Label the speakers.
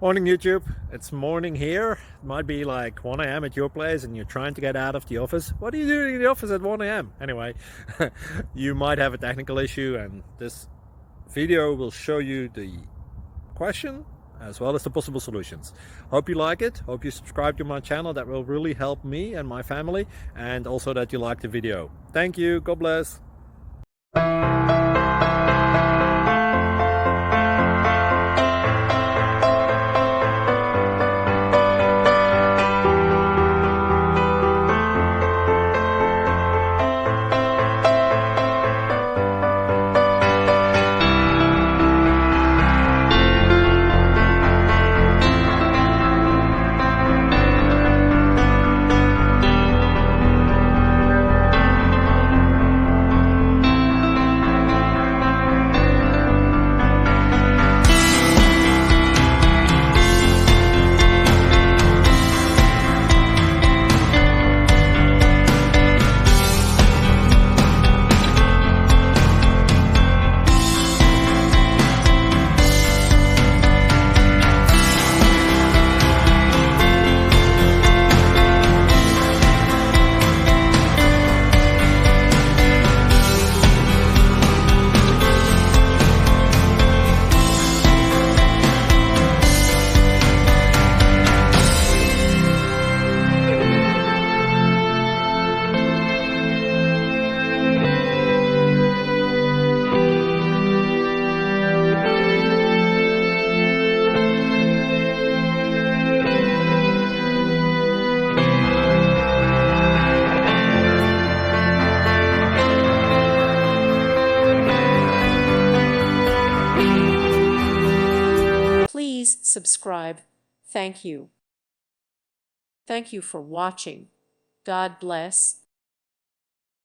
Speaker 1: Morning YouTube, it's morning here. It might be like 1 a.m. at your place and you're trying to get out of the office. What are you doing in the office at 1 a.m.? Anyway, you might have a technical issue and this video will show you the question as well as the possible solutions. Hope you like it, hope you subscribe to my channel. That will really help me and my family, and also that you like the video. Thank you, God bless.
Speaker 2: Please subscribe. Thank you. Thank you for watching. God bless.